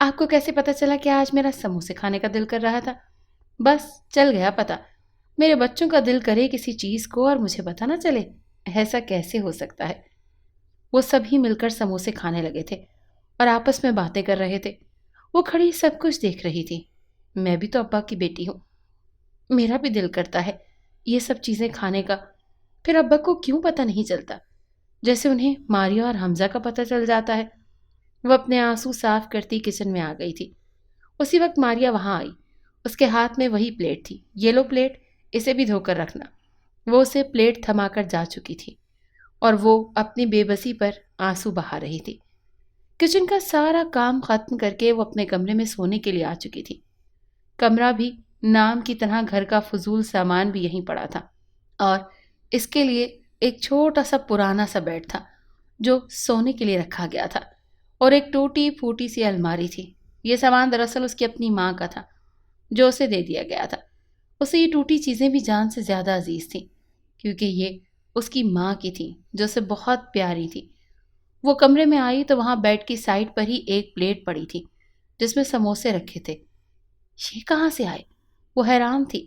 آپ کو کیسے پتا چلا کہ آج میرا سموسے کھانے کا دل کر رہا تھا؟ بس چل گیا پتا۔ میرے بچوں کا دل کرے کسی چیز کو اور مجھے پتا نہ چلے، ایسا کیسے ہو سکتا ہے؟ وہ سبھی مل کر سموسے کھانے لگے تھے اور آپس میں باتیں کر رہے تھے۔ وہ کھڑی سب کچھ دیکھ رہی تھی۔ میں بھی تو ابا کی بیٹی ہوں، میرا بھی دل کرتا ہے یہ سب چیزیں کھانے کا، پھر ابا کو کیوں پتہ نہیں چلتا؟ جیسے انہیں ماریا اور حمزہ کا پتہ چل جاتا ہے۔ وہ اپنے آنسو صاف کرتی کچن میں آ گئی تھی۔ اسی وقت ماریا وہاں آئی۔ اس کے ہاتھ میں وہی پلیٹ تھی۔ یہ لو پلیٹ، اسے بھی دھو کر رکھنا۔ وہ اسے پلیٹ تھما کر جا چکی تھی اور وہ اپنی بے بسی پر آنسو بہا رہی تھی۔ کچن کا سارا کام ختم کر کے وہ اپنے کمرے میں سونے کے لیے آ چکی تھی۔ کمرہ بھی نام کی طرح گھر کا فضول سامان بھی یہیں پڑا تھا، اور اس کے لیے ایک چھوٹا سا پرانا سا بیڈ تھا جو سونے کے لیے رکھا گیا تھا، اور ایک ٹوٹی پھوٹی سی الماری تھی۔ یہ سامان دراصل اس کی اپنی ماں کا تھا جو اسے دے دیا گیا تھا۔ اسے یہ ٹوٹی چیزیں بھی جان سے زیادہ عزیز تھیں، کیونکہ یہ اس کی ماں کی تھیں جو اسے بہت پیاری تھی۔ وہ کمرے میں آئی تو وہاں بیڈ کی سائڈ پر ہی ایک پلیٹ پڑی تھی جس میں سموسے رکھے تھے۔ یہ کہاں سے آئے؟ وہ حیران تھی،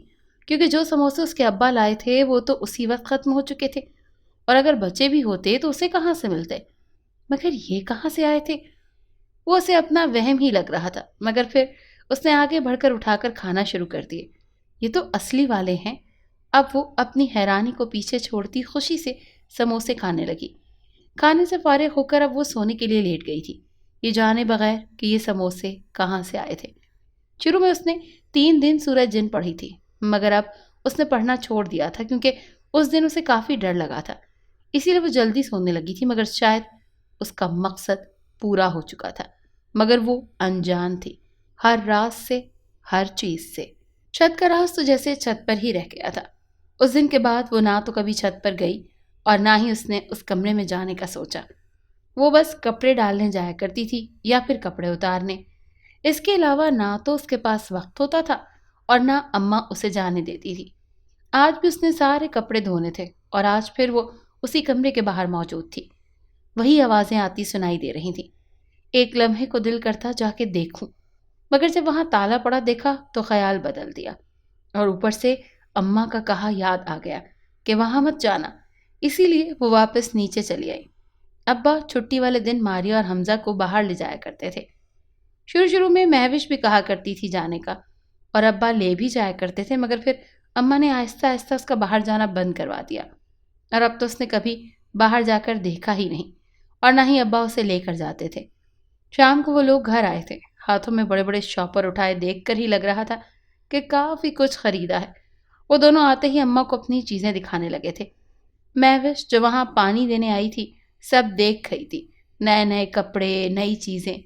کیونکہ جو سموسے اس کے ابا لائے تھے وہ تو اسی وقت ختم ہو چکے تھے، اور اگر بچے بھی ہوتے تو اسے کہاں سے ملتے؟ مگر یہ کہاں سے آئے تھے؟ وہ اسے اپنا وہم ہی لگ رہا تھا، مگر پھر اس نے آگے بڑھ کر اٹھا کر کھانا شروع کر دیے۔ یہ تو اصلی والے ہیں۔ اب وہ اپنی حیرانی کو پیچھے چھوڑتی خوشی سے سموسے کھانے لگی۔ کھانے سے فارغ ہو کر اب وہ سونے کے لیے لیٹ گئی تھی، یہ جانے بغیر کہ یہ سموسے کہاں سے آئے تھے۔ شروع میں اس نے 3 دن سورج جن پڑھی تھی، مگر اب اس نے پڑھنا چھوڑ دیا تھا کیونکہ اس دن اسے کافی ڈر لگا تھا، اسی لیے وہ جلدی سونے لگی تھی، مگر شاید اس کا مقصد پورا ہو چکا تھا، مگر وہ انجان تھی، ہر راز سے، ہر چیز سے۔ چھت کا راز تو جیسے چھت پر ہی رہ گیا تھا۔ اس دن کے بعد وہ نہ تو کبھی چھت پر گئی اور نہ ہی اس نے اس کمرے میں جانے کا سوچا۔ وہ بس کپڑے ڈالنے جایا کرتی تھی یا پھر کپڑے اتارنے۔ اس کے علاوہ نہ تو اس کے پاس وقت ہوتا تھا اور نہ اماں اسے جانے دیتی تھی۔ آج بھی اس نے سارے کپڑے دھونے تھے اور آج پھر وہ اسی کمرے کے باہر موجود تھی۔ وہی آوازیں آتی سنائی دے رہی تھیں۔ ایک لمحے کو دل کرتا جا کے دیکھوں، مگر جب وہاں تالا پڑا دیکھا تو خیال بدل دیا، اور اوپر سے اماں کا کہا یاد آ گیا کہ وہاں مت جانا، اسی لیے وہ واپس نیچے چلی آئی۔ ابا چھٹی والے دن ماریا اور حمزہ کو باہر لے جایا کرتے تھے۔ شروع میں مہوش بھی کہا کرتی تھی جانے کا، اور ابا لے بھی جایا کرتے تھے، مگر پھر اماں نے آہستہ آہستہ اس کا باہر جانا بند کروا دیا، اور اب تو اس نے کبھی باہر جا کر دیکھا ہی نہیں، اور نہ ہی ابا اسے لے کر جاتے تھے۔ شام کو وہ لوگ گھر آئے تھے، ہاتھوں میں بڑے بڑے شاپر اٹھائے، دیکھ کر ہی لگ رہا تھا کہ کافی کچھ خریدا ہے۔ وہ دونوں آتے ہی اماں کو اپنی چیزیں دکھانے لگے تھے۔ مہوش جو وہاں پانی دینے آئی تھی سب دیکھ گئی تھی، نئے نئے کپڑے، نئی چیزیں۔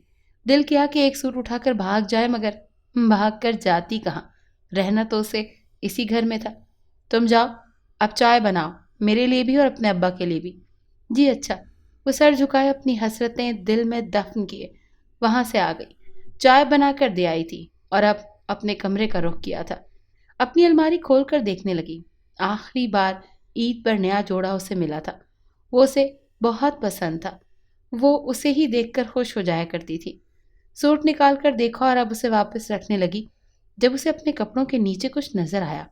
دل کیا کہ ایک سوٹ اٹھا کر بھاگ جائے، مگر بھاگ کر جاتی کہاں، رہنا تو اسے اسی گھر میں تھا۔ تم جاؤ، اب چائے بناؤ، میرے لیے بھی اور اپنے ابا کے لیے بھی۔ جی اچھا۔ وہ سر جھکائے اپنی حسرتیں دل میں دفن کیے وہاں سے آ گئی۔ چائے بنا کر دے آئی تھی اور اب اپنے کمرے کا رخ کیا تھا۔ اپنی الماری کھول کر دیکھنے لگی۔ آخری بار عید پر نیا جوڑا اسے ملا تھا، وہ اسے بہت پسند تھا، وہ اسے ہی دیکھ کر خوش ہو جایا کرتی تھی۔ سوٹ نکال کر دیکھا اور اب اسے واپس رکھنے لگی جب اسے اپنے کپڑوں کے نیچے کچھ نظر آیا۔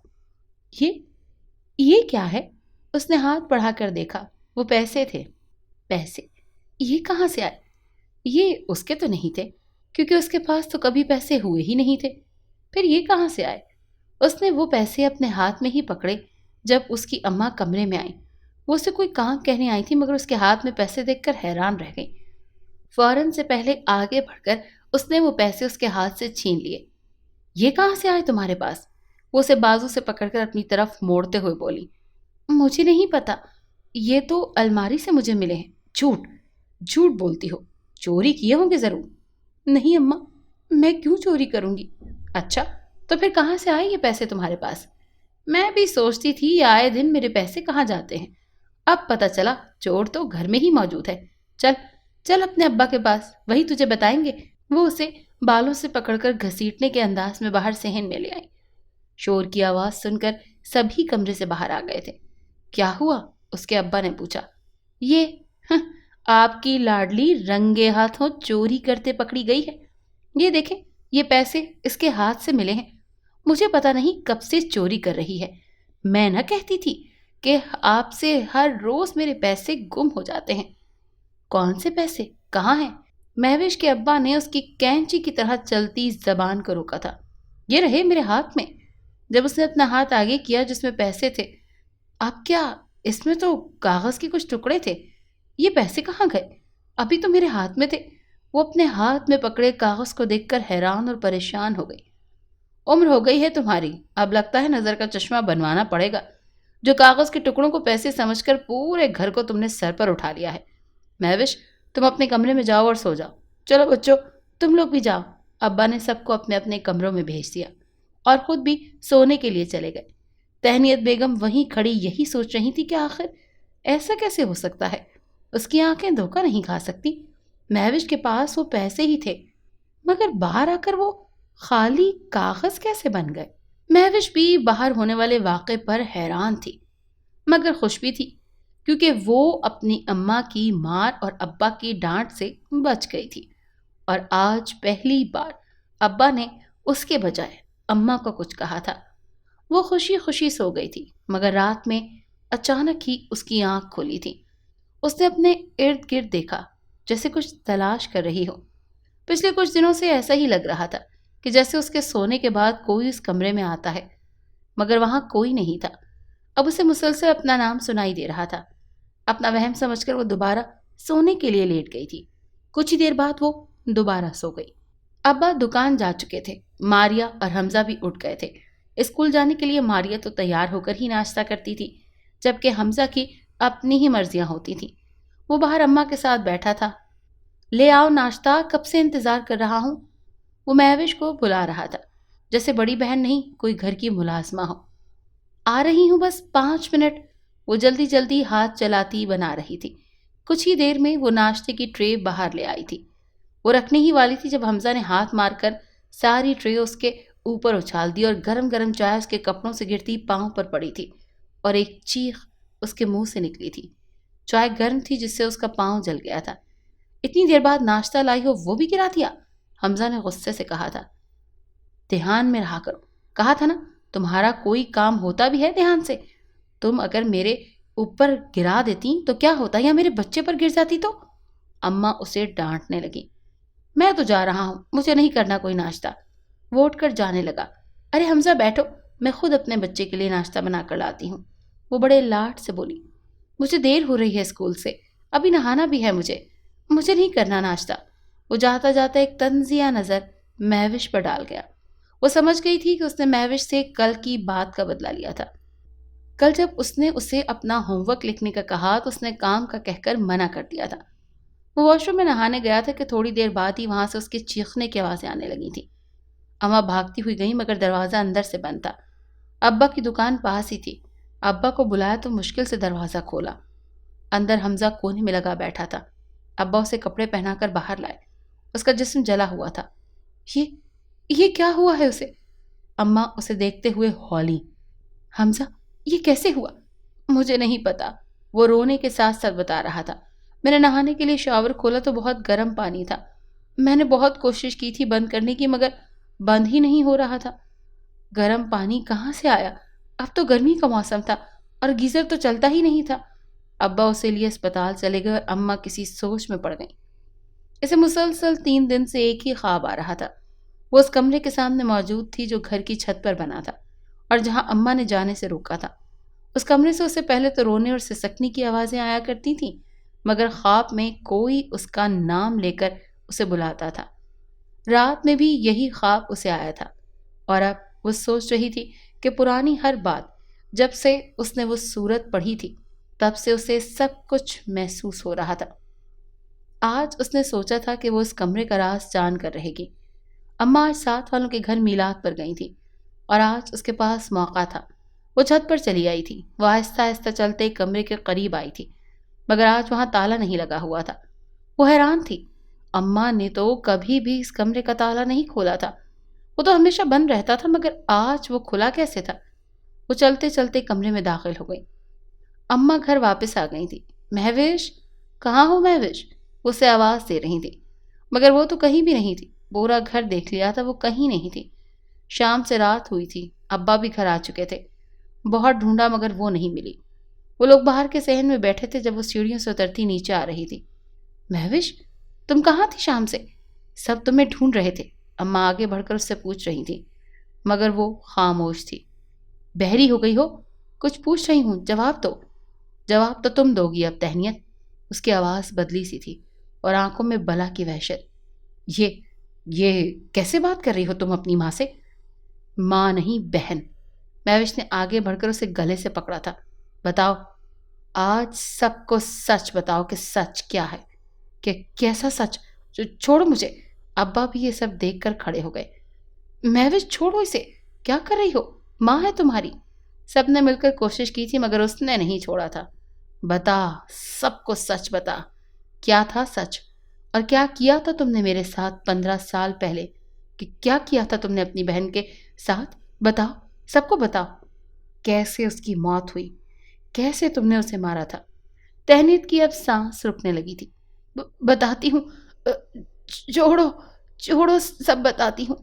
یہ کیا ہے؟ اس نے ہاتھ بڑھا کر دیکھا، وہ پیسے تھے۔ پیسے؟ یہ کہاں سے آئے؟ یہ اس کے تو نہیں تھے، کیونکہ اس کے پاس تو کبھی پیسے ہوئے ہی نہیں تھے۔ پھر یہ کہاں سے آئے؟ اس نے وہ پیسے اپنے ہاتھ میں ہی پکڑے جب اس کی اماں کمرے میں آئیں۔ وہ اسے کوئی کام کہنے آئی تھی، مگر اس کے ہاتھ میں پیسے دیکھ کر حیران رہ گئی۔ فوراً سے پہلے آگے بڑھ کر اس نے وہ پیسے اس کے ہاتھ سے چھین لیے۔ یہ کہاں سے آئے تمہارے پاس؟ وہ اسے بازو سے پکڑ کر اپنی طرف موڑتے ہوئے بولی۔ مجھے نہیں پتا، یہ تو الماری سے مجھے ملے ہیں۔ جھوٹ بولتی ہو، چوری کیے ہوں گے ضرور۔ نہیں اماں، میں کیوں چوری کروں گی؟ اچھا، تو پھر کہاں سے آئے یہ پیسے تمہارے پاس؟ میں بھی سوچتی تھی یہ آئے دن میرے پیسے کہاں جاتے ہیں، اب پتہ چلا چور تو گھر میں ہی موجود ہے۔ چل اپنے ابا کے پاس، وہی تجھے بتائیں گے۔ وہ اسے بالوں سے پکڑ کر گھسیٹنے کے انداز میں باہر صحن میں لے آئی۔ شور کی آواز سن کر سبھی کمرے سے باہر آ گئے تھے۔ کیا ہوا؟ اس کے ابا نے پوچھا۔ یہ آپ کی لاڈلی رنگے ہاتھوں چوری کرتے پکڑی گئی ہے، یہ دیکھیں، یہ پیسے اس کے ہاتھ سے ملے ہیں، مجھے پتا نہیں کب سے چوری کر رہی ہے۔ میں نہ کہتی تھی کہ آپ سے ہر روز میرے پیسے گم ہو جاتے ہیں۔ کون سے پیسے؟ کہاں ہیں؟ مہوش کے ابا نے اس کی کینچی کی طرح چلتی زبان کو روکا تھا۔ یہ رہے میرے ہاتھ میں۔ جب اس نے اپنا ہاتھ آگے کیا جس میں پیسے تھے، اب کیا؟ اس میں تو کاغذ کے کچھ ٹکڑے تھے۔ یہ پیسے کہاں گئے؟ ابھی تو میرے ہاتھ میں تھے۔ وہ اپنے ہاتھ میں پکڑے کاغذ کو دیکھ کر حیران اور پریشان ہو گئی۔ عمر ہو گئی ہے تمہاری، اب لگتا ہے نظر کا چشمہ بنوانا پڑے گا۔ جو کاغذ کے ٹکڑوں کو پیسے سمجھ کر پورے گھر کو تم نے سر پر اٹھا لیا ہے۔ مہوش، تم اپنے کمرے میں جاؤ اور سو جاؤ۔ چلو بچوں، تم لوگ بھی جاؤ۔ ابا نے سب کو اپنے اپنے کمروں میں بھیج دیا اور خود بھی سونے کے لیے چلے گئے۔ تہنیت بیگم وہیں کھڑی یہی سوچ رہی تھی کہ آخر ایسا کیسے ہو سکتا ہے؟ اس کی آنکھیں دھوکہ نہیں کھا سکتی۔ مہوش کے پاس وہ پیسے ہی تھے، مگر باہر آ کر وہ خالی کاغذ کیسے بن گئے؟ مہوش بھی باہر ہونے والے واقعے پر حیران تھی، مگر خوش بھی تھی، کیونکہ وہ اپنی اماں کی مار اور ابا کی ڈانٹ سے بچ گئی تھی، اور آج پہلی بار ابا نے اس کے بجائے اماں کو کچھ کہا تھا۔ وہ خوشی خوشی سو گئی تھی، مگر رات میں اچانک ہی اس کی آنکھ کھولی تھی۔ اس نے اپنے ارد گرد دیکھا، جیسے کچھ تلاش کر رہی ہو۔ پچھلے کچھ دنوں سے ایسا ہی لگ رہا تھا کہ جیسے اس کے سونے کے بعد کوئی اس کمرے میں آتا ہے، مگر وہاں کوئی نہیں تھا۔ اب اسے مسلسل اپنا نام سنائی دے رہا تھا۔ اپنا وہم سمجھ کر وہ دوبارہ سونے کے لیے لیٹ گئی تھی۔ کچھ ہی دیر بعد وہ دوبارہ سو گئی۔ ابا دکان جا چکے تھے۔ ماریا اور حمزہ بھی اٹھ گئے تھے۔ اسکول جانے کے لیے ماریا تو تیار ہو کر ہی ناشتہ کرتی تھی، جبکہ حمزہ کی اپنی ہی مرضیاں ہوتی تھیں۔ وہ باہر اماں کے ساتھ بیٹھا تھا۔ لے آؤ ناشتہ، کب سے انتظار کر رہا ہوں۔ وہ مہوش کو بلا رہا تھا، جیسے بڑی بہن نہیں کوئی گھر کی ملازمہ ہو۔ آ رہی ہوں، بس 5 منٹ۔ وہ جلدی جلدی ہاتھ چلاتی بنا رہی تھی۔ کچھ ہی دیر میں وہ ناشتے کی ٹرے باہر لے آئی تھی۔ وہ رکھنے ہی والی تھی جب حمزہ نے ہاتھ مار کر ساری ٹرے اس کے اوپر اچھال دی اور گرم گرم چائے اس کے کپڑوں سے گرتی پاؤں پر پڑی تھی، اور ایک چیخ اس کے منہ سے نکلی تھی۔ چائے گرم تھی جس سے اس کا پاؤں جل گیا تھا۔ اتنی دیر بعد ناشتہ لائی ہو وہ بھی گرا دیا، حمزہ نے غصے سے کہا تھا۔ دھیان میں رہا کرو، کہا تھا نا، تمہارا کوئی کام ہوتا بھی ہے دھیان سے؟ تم اگر میرے اوپر گرا دیتی تو کیا ہوتا، یا میرے بچے پر گر جاتی تو؟ اماں اسے ڈانٹنے لگی۔ میں تو جا رہا ہوں، مجھے نہیں کرنا کوئی ناشتہ۔ وہ اٹھ کر جانے لگا۔ ارے حمزہ بیٹھو، میں خود اپنے بچے کے لیے ناشتہ بنا کر لاتی ہوں، وہ بڑے لاڈ سے بولی۔ مجھے دیر ہو رہی ہے اسکول سے، ابھی نہانا بھی ہے مجھے نہیں کرنا ناشتہ۔ وہ جاتا جاتا ایک طنزیہ نظر مہوش پر ڈال گیا۔ وہ سمجھ گئی تھی کہ اس نے مہوش سے کل کی بات کا بدلہ لیا تھا۔ کل جب اس نے اسے اپنا ہوم ورک لکھنے کا کہا تو اس نے کام کا کہہ کر منع کر دیا تھا۔ وہ واش روم میں نہانے گیا تھا کہ تھوڑی دیر بعد ہی وہاں سے اس کے چیخنے کی آوازیں آنے لگی تھی۔ اماں بھاگتی ہوئی گئی، مگر دروازہ اندر سے بند تھا۔ ابا کی دکان پاس ہی تھی۔ ابا کو بلایا تو مشکل سے دروازہ کھولا۔ اندر حمزہ کونے میں لگا بیٹھا تھا۔ ابا اسے کپڑے پہنا کر باہر لائے۔ اس کا جسم جلا ہوا تھا۔ یہ کیا ہوا ہے اسے؟ اماں اسے دیکھتے ہوئے ہولیں۔ حمزہ، یہ کیسے ہوا؟ مجھے نہیں پتا، وہ رونے کے ساتھ ساتھ بتا رہا تھا۔ میں نے نہانے کے لیے شاور کھولا تو بہت گرم پانی تھا۔ میں نے بہت کوشش کی تھی بند کرنے کی، مگر بند ہی نہیں ہو رہا تھا۔ گرم پانی کہاں سے آیا؟ اب تو گرمی کا موسم تھا اور گیزر تو چلتا ہی نہیں تھا۔ ابا اسے لیے اسپتال چلے گئے اور اماں کسی سوچ میں پڑ گئیں۔ اسے مسلسل 3 دن سے ایک ہی خواب آ رہا تھا۔ وہ اس کمرے کے سامنے موجود تھی جو گھر کی چھت پر بنا تھا اور جہاں اماں نے جانے سے روکا تھا۔ اس کمرے سے اسے پہلے تو رونے اور سسکنے کی آوازیں آیا کرتی تھیں، مگر خواب میں کوئی اس کا نام لے کر اسے بلاتا تھا۔ رات میں بھی یہی خواب اسے آیا تھا، اور اب وہ سوچ رہی تھی کہ پرانی ہر بات، جب سے اس نے وہ صورت پڑھی تھی تب سے اسے سب کچھ محسوس ہو رہا تھا۔ آج اس نے سوچا تھا کہ وہ اس کمرے کا راز جان کر رہے گی۔ اماں آج ساتھ والوں کے گھر میلاد پر گئی تھی اور آج اس کے پاس موقع تھا۔ وہ چھت پر چلی آئی تھی۔ وہ آہستہ آہستہ چلتے کمرے کے قریب آئی تھی، مگر آج وہاں تالا نہیں لگا ہوا تھا۔ وہ حیران تھی، اماں نے تو کبھی بھی اس کمرے کا تالا نہیں کھولا تھا۔ وہ تو ہمیشہ بند رہتا تھا، مگر آج وہ کھلا کیسے تھا؟ وہ چلتے چلتے کمرے میں داخل ہو گئی۔ اماں گھر واپس آ گئی تھی۔ مہوش، کہاں ہو مہوش؟ وہ اسے آواز دے رہی تھی، مگر وہ تو کہیں بھی نہیں تھی۔ پورا گھر دیکھ لیا تھا، وہ کہیں نہیں تھی۔ شام سے رات ہوئی تھی، ابا بھی گھر آ چکے تھے۔ بہت ڈھونڈا مگر وہ نہیں ملی۔ وہ لوگ باہر کے صحن میں بیٹھے تھے جب وہ سیڑھیوں سے اترتی نیچے آ رہی تھی۔ مہوش، تم کہاں تھی شام سے؟ سب تمہیں ڈھونڈ رہے تھے، اماں آگے بڑھ کر اس سے پوچھ رہی تھی، مگر وہ خاموش تھی۔ بہری ہو گئی ہو؟ کچھ پوچھ رہی ہوں، جواب دو۔ جواب تو تم دو گی اب تہنیت۔ اس کی آواز بدلی سی تھی اور آنکھوں میں بلا کی وحشت۔ یہ کیسے بات کر رہی ہو تم اپنی ماں سے؟ ماں نہیں، بہن۔ مہوش نے آگے بڑھ کر اسے گلے سے پکڑا تھا۔ بتاؤ، آج سب کو سچ بتاؤ کہ سچ کیا ہے، کہ کیسا سچ؟ چھوڑو مجھے۔ ابا بھی یہ سب دیکھ کر کھڑے ہو گئے۔ مہوش چھوڑو اسے، کیا کر رہی ہو؟ ماں ہے تمہاری۔ سب نے مل کر کوشش کی تھی مگر اس نے نہیں چھوڑا تھا۔ بتا، سب کو سچ بتا، کیا تھا سچ؟ اور کیا کیا تھا تم نے میرے ساتھ 15 سال پہلے؟ کہ کیا کیا تھا تم نے اپنی بہن کے ساتھ؟ بتاؤ، سب کو بتاؤ۔ کیسے اس کی موت ہوئی؟ کیسے تم نے اسے مارا تھا؟ تہنیت کی اب سانس رکنے لگی تھی۔ بتاتی ہوں، چھوڑو چھوڑو، سب بتاتی ہوں،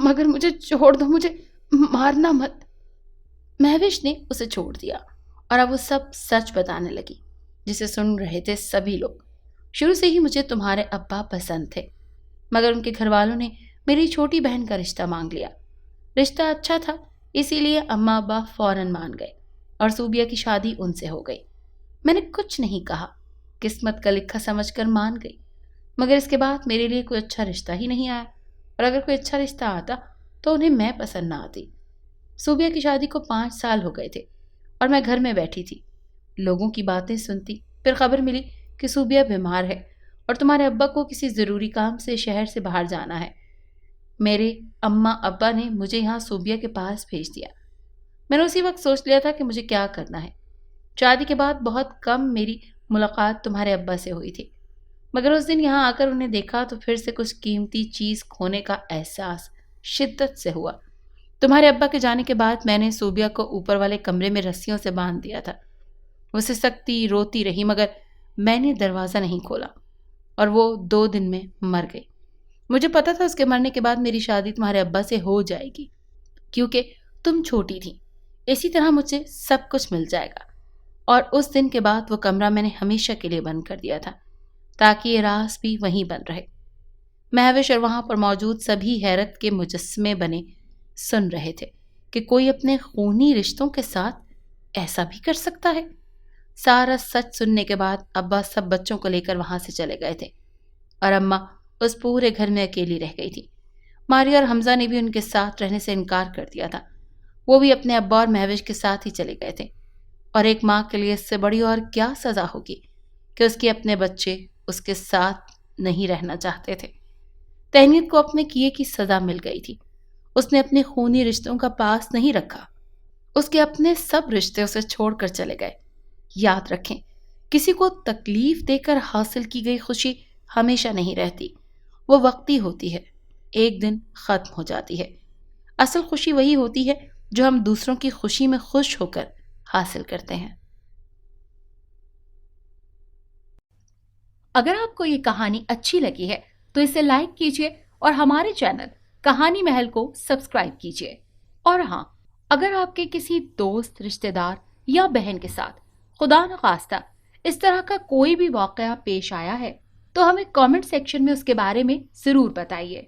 مگر مجھے چھوڑ دو، مجھے مارنا مت۔ مہوش نے اسے چھوڑ دیا اور اب وہ سب سچ بتانے لگی، جسے سن رہے تھے سبھی لوگ۔ شروع سے ہی مجھے تمہارے ابا پسند تھے، مگر ان کے گھر والوں نے میری چھوٹی بہن کا رشتہ مانگ لیا۔ رشتہ اچھا تھا، اسی لیے اماں ابا فوراً مان گئے اور صوبیہ کی شادی ان سے ہو گئی۔ میں نے کچھ نہیں کہا، قسمت کا لکھا سمجھ کر مان گئی، مگر اس کے بعد میرے لیے کوئی اچھا رشتہ ہی نہیں آیا، اور اگر کوئی اچھا رشتہ آتا تو انہیں میں پسند نہ آتی۔ صوبیہ کی شادی کو 5 سال ہو گئے تھے اور میں گھر میں بیٹھی تھی، لوگوں کی باتیں سنتی۔ پھر خبر ملی کہ صوبیہ بیمار ہے اور تمہارے ابا کو کسی ضروری کام سے شہر سے باہر جانا ہے۔ میرے اماں ابا نے مجھے یہاں صوبیہ کے پاس بھیج دیا۔ میں نے اسی وقت سوچ لیا تھا کہ مجھے کیا کرنا ہے۔ شادی کے بعد بہت کم میری ملاقات تمہارے ابا سے ہوئی تھی، مگر اس دن یہاں آ کر انہیں دیکھا تو پھر سے کچھ قیمتی چیز کھونے کا احساس شدت سے ہوا۔ تمہارے ابا کے جانے کے بعد میں نے صوبیہ کو اوپر والے کمرے میں رسیوں سے باندھ دیا تھا۔ وہ سسکتی روتی رہی مگر میں نے دروازہ نہیں کھولا اور وہ 2 دن میں مر گئی۔ مجھے پتا تھا اس کے مرنے کے بعد میری شادی تمہارے ابا سے ہو جائے گی، کیونکہ تم چھوٹی تھی، اسی طرح مجھے سب کچھ مل جائے گا۔ اور اس دن کے بعد وہ کمرہ میں نے ہمیشہ کے لیے بند کر دیا تھا تاکہ یہ راز بھی وہیں بند رہے۔ مہوش اور وہاں پر موجود سبھی حیرت کے مجسمے بنے سن رہے تھے کہ کوئی اپنے خونی رشتوں کے ساتھ ایسا بھی کر سکتا ہے۔ سارا سچ سننے کے بعد ابا سب بچوں کو لے کر وہاں سے چلے گئے تھے اور اماں اس پورے گھر میں اکیلی رہ گئی تھی۔ ماریا اور حمزہ نے بھی ان کے ساتھ رہنے سے انکار کر دیا تھا، وہ بھی اپنے ابا اور مہوش کے ساتھ ہی چلے گئے تھے۔ اور ایک ماں کے لیے اس سے بڑی اور کیا سزا ہوگی کہ اس کے اپنے بچے اس کے ساتھ نہیں رہنا چاہتے تھے۔ تہنیت کو اپنے کیے کی سزا مل گئی تھی، اس نے اپنے خونی رشتوں کا پاس نہیں رکھا، اس کے اپنے سب رشتے اسے چھوڑ کر چلے گئے۔ یاد رکھیں، کسی کو تکلیف دے کر حاصل کی گئی خوشی ہمیشہ نہیں رہتی، وہ وقتی ہوتی ہے، ایک دن ختم ہو جاتی ہے۔ اصل خوشی وہی ہوتی ہے جو ہم دوسروں کی خوشی میں خوش ہو کر حاصل کرتے ہیں۔ اگر آپ کو یہ کہانی اچھی لگی ہے تو اسے لائک کیجیے اور ہمارے چینل کہانی محل کو سبسکرائب کیجیے۔ اور ہاں، اگر آپ کے کسی دوست، رشتہ دار یا بہن کے ساتھ خدا نخواستہ اس طرح کا کوئی بھی واقعہ پیش آیا ہے تو ہمیں کامنٹ سیکشن میں اس کے بارے میں ضرور بتائیے۔